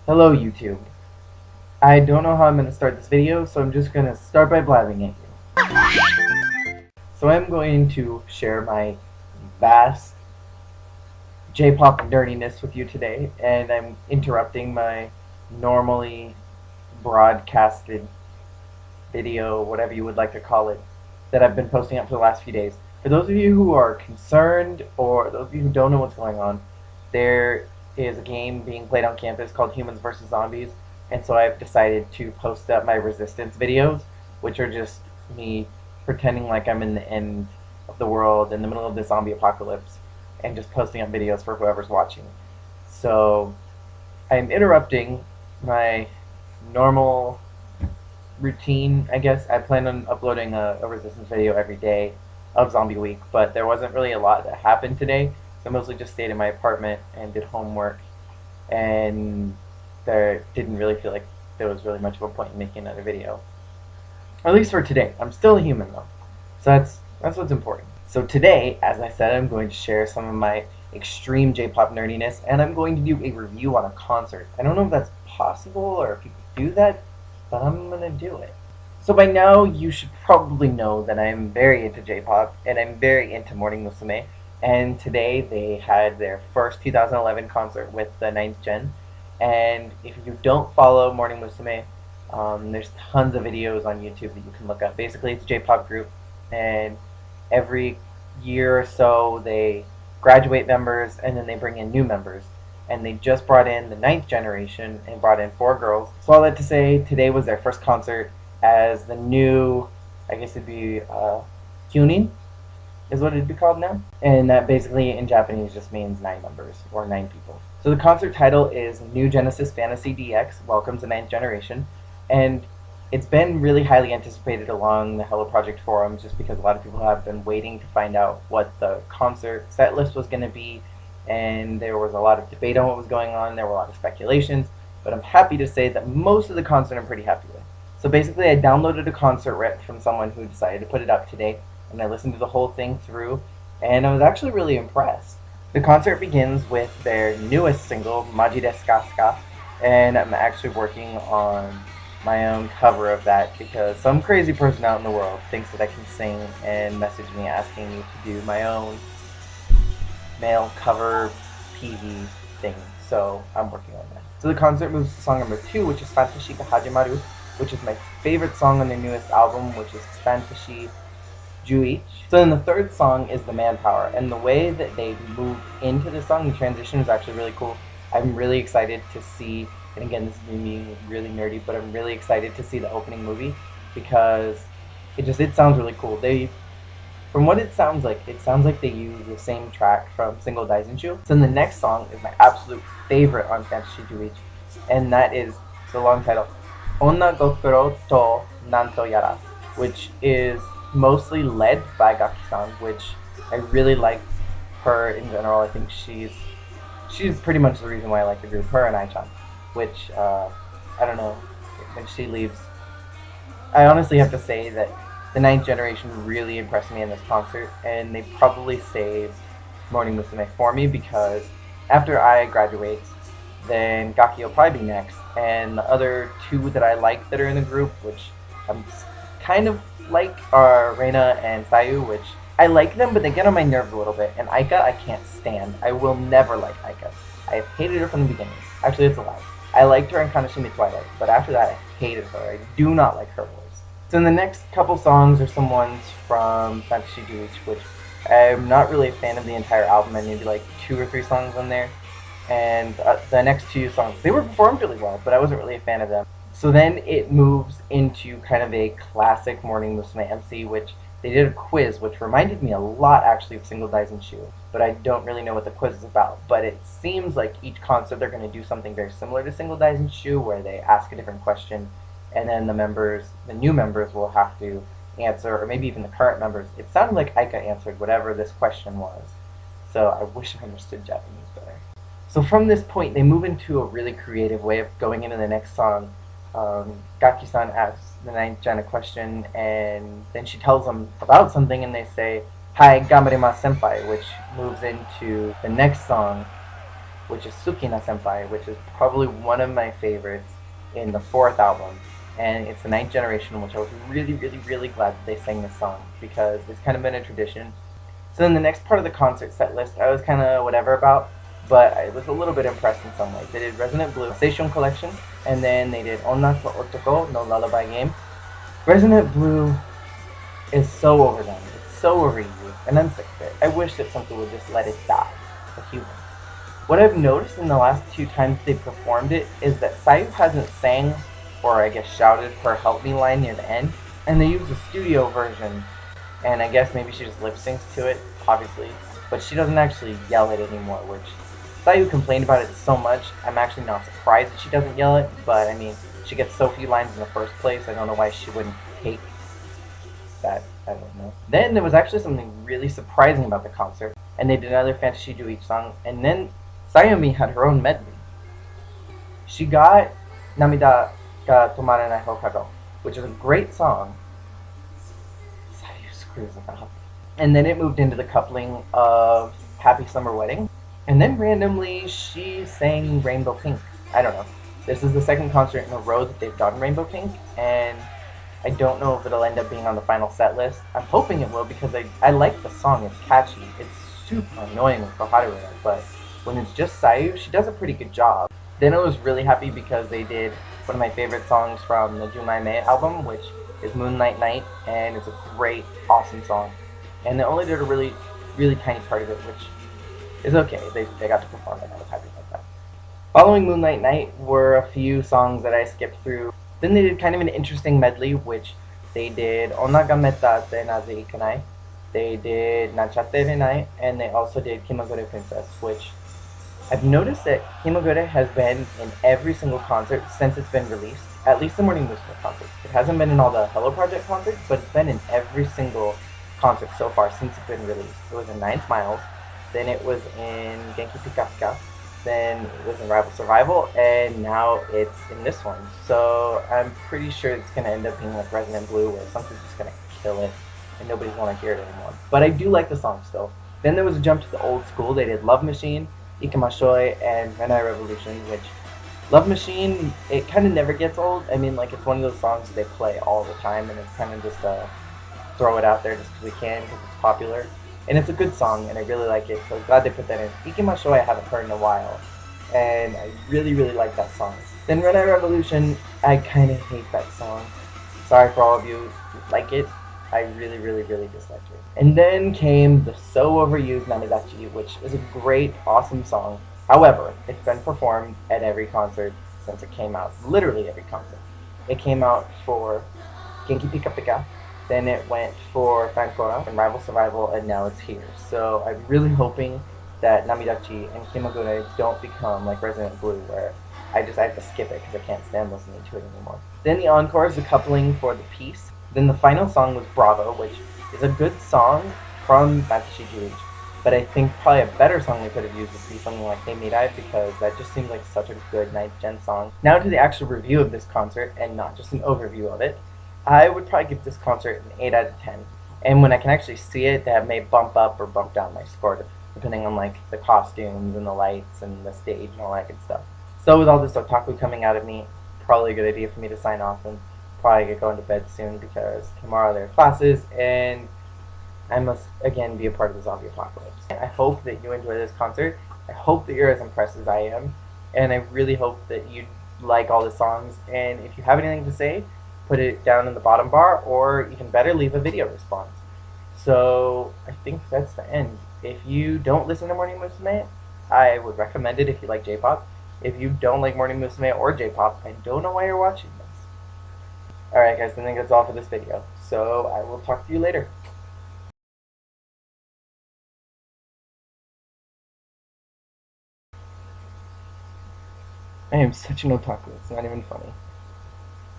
Hello YouTube. I don't know how I'm going to start this video, so I'm just going to start by blabbing at you. So I'm going to share my vast J-pop nerdiness with you today, and I'm interrupting my normally broadcasted video, whatever you would like to call it, that I've been posting up for the last few days. For those of you who are concerned, or those of you who don't know what's going on, there is a game being played on campus called Humans vs. Zombies, and so I've decided to post up my resistance videos, which are just me pretending like I'm in the end of the world, in the middle of the zombie apocalypse, and just posting up videos for whoever's watching. So I'm interrupting my normal routine, I guess. I plan on uploading a resistance video every day of Zombie Week, but there wasn't really a lot that happened today, so I mostly just stayed in my apartment and did homework, and there didn't really feel like there was really much of a point in making another video. Or at least for today. I'm still a human though, so that's what's important. So today, as I said, I'm going to share some of my extreme J-pop nerdiness, and I'm going to do a review on a concert. I don't know if that's possible or if people do that, but I'm gonna do it. So by now, you should probably know that I'm very into J-pop, and I'm very into Morning Musume, and today they had their first 2011 concert with the ninth gen, and if you don't follow Morning Musume, there's tons of videos on YouTube that you can look up. Basically, it's a J-pop group, and every year or so they graduate members and then they bring in new members. And they just brought in the ninth generation and brought in 4 girls. So all that to say, today was their first concert as the new, I guess it'd be Kyunin is what it'd be called now. And that basically in Japanese just means 9 members or 9 people. So the concert title is New Genesis Fantasy DX, Welcome to Ninth Generation. And it's been really highly anticipated along the Hello Project forums just because a lot of people have been waiting to find out what the concert set list was going to be, and there was a lot of debate on what was going on. There were a lot of speculations, but I'm happy to say that most of the concert I'm pretty happy with. So basically I downloaded a concert rip from someone who decided to put it up today, and I listened to the whole thing through, and I was actually really impressed. The concert begins with their newest single, Maji desu ka, and I'm actually working on my own cover of that because some crazy person out in the world thinks that I can sing and messaged me asking me to do my own male cover PV thing, so I'm working on that. So the concert moves to song number 2, which is Fantasy ga Hajimaru, which is my favorite song on their newest album, which is Fantasy Juich. So then the third song is The Manpower, and the way that they move into the song, the transition is actually really cool. I'm really excited to see, and again, this is me being really nerdy, but I'm really excited to see the opening movie because it sounds really cool. From what it sounds like they use the same track from Single Daisinshu. So then the next song is my absolute favorite on Fantasy Juich, and that is the long title, Onna Gokuro to Nanto Yara, which is mostly led by Gaki-san, which I really like her in general. I think she's pretty much the reason why I like the group, her and Ai-chan, which, I don't know, when she leaves, I honestly have to say that the ninth generation really impressed me in this concert, and they probably saved Morning Musume for me because after I graduate, then Gaki will probably be next, and the other 2 that I like that are in the group, which I'm kind of like, are Reina and Sayu, which I like them, but they get on my nerves a little bit, and Aika I can't stand. I will never like Aika. I have hated her from the beginning. Actually, it's a lie. I liked her in Kanashimi Twilight, but after that I hated her. I do not like her voice. So in the next couple songs are some ones from Fantasy Juich, which I'm not really a fan of the entire album, and maybe like 2 or 3 songs on there. And the next 2 songs, they were performed really well, but I wasn't really a fan of them. So then it moves into kind of a classic Morning Musume MC, which they did a quiz, which reminded me a lot actually of Single Daisinshu, but I don't really know what the quiz is about. But it seems like each concert they're going to do something very similar to Single Daisinshu, where they ask a different question, and then the new members will have to answer, or maybe even the current members. It sounded like Aika answered whatever this question was, so I wish I understood Japanese better. So from this point, they move into a really creative way of going into the next song. Gaki-san asks the ninth gen a question, and then she tells them about something, and they say, "Hai, gamarimasu senpai," which moves into the next song, which is Sukina Senpai, which is probably one of my favorites in the fourth album. And it's the ninth generation, which I was really, really, really glad that they sang this song because it's kind of been a tradition. So then the next part of the concert set list, I was kind of whatever about, but I was a little bit impressed in some ways. They did Resident Blue, Seishun Collection, and then they did Onna to Otoko no Lullaby Game. Resident Blue is so overdone. It's so overused, and I'm sick of it. I wish that something would just let it die. A human. What I've noticed in the last two times they performed it is that Sayu hasn't sang, or I guess shouted, her help me line near the end, and they used a studio version, and I guess maybe she just lip syncs to it, obviously, but she doesn't actually yell it anymore, which Sayu complained about it so much, I'm actually not surprised that she doesn't yell it, but I mean, she gets so few lines in the first place, I don't know why she wouldn't take that, I don't know. Then there was actually something really surprising about the concert, and they did another Fantasy Do each song, and then Sayumi had her own medley. She got Namida ga Tomaranai Hokkaido, which is a great song. Sayu screws it up. And then it moved into the coupling of Happy Summer Wedding, and then randomly she sang Rainbow Pink. I don't know. This is the second concert in a row that they've done Rainbow Pink, and I don't know if it'll end up being on the final set list. I'm hoping it will because I like the song. It's catchy. It's super annoying with Koharu in it, but when it's just Sayu, she does a pretty good job. Then I was really happy because they did one of my favorite songs from the Junai Mei album, which is Moonlight Night, and it's a great, awesome song. And they only did a really, really tiny part of it, which is okay. They got to perform it. I was happy about that. Following Moonlight Night were a few songs that I skipped through. Then they did kind of an interesting medley, which they did Onna ga Metta te Naze Ikanai, they did Nanchatte Renai, and they also did Kimagure Princess, which I've noticed that Kimagure has been in every single concert since it's been released, at least the Morning Musume concert. It hasn't been in all the Hello Project concerts, but it's been in every single concert so far since it's been released. It was in Nine Smiles, then it was in Genki Pika Pika, then it was in Rival Survival, and now it's in this one. So I'm pretty sure it's going to end up being like Resident Blue, where something's just going to kill it, and nobody's going to hear it anymore. But I do like the song still. Then there was a jump to the old school. They did Love Machine, Ikamashoi, and Renai Revolution, which Love Machine, it kind of never gets old. I mean, like, it's one of those songs that they play all the time, and it's kind of just throw it out there just because we can, because it's popular. And it's a good song, and I really like it, so I'm glad they put that in. Ikimashoi I haven't heard in a while, and I really, really like that song. Then Renai Revolution, I kind of hate that song. Sorry for all of you who like it. I really, really, really disliked it. And then came the so overused Namidachi, which is a great, awesome song. However, it's been performed at every concert since it came out. Literally every concert. It came out for Genki Pika Pika, then it went for Fankora and Rival Survival, and now it's here. So I'm really hoping that Namidachi and Kimagure don't become like Resident Blue, where I have to skip it because I can't stand listening to it anymore. Then the encore is the coupling for the piece. Then the final song was Bravo, which is a good song from Fantasy Juice, but I think probably a better song they could have used would be something like Hey Mirai, because that just seems like such a good 9th Gen song. Now to the actual review of this concert, and not just an overview of it. I would probably give this concert an 8 out of 10. And when I can actually see it, that may bump up or bump down my score, depending on like the costumes and the lights and the stage and all that good stuff. So with all this otaku coming out of me, probably a good idea for me to sign off and probably get going to bed soon, because tomorrow there are classes and I must again be a part of the zombie apocalypse. I hope that you enjoy this concert. I hope that you're as impressed as I am, and I really hope that you like all the songs. And if you have anything to say, put it down in the bottom bar, or even better, leave a video response. So I think that's the end. If you don't listen to Morning Musume, I would recommend it if you like J-pop. If you don't like Morning Musume or J-pop, I don't know why you're watching this. Alright guys, I think that's all for this video. So I will talk to you later. I am such an otaku, it's not even funny.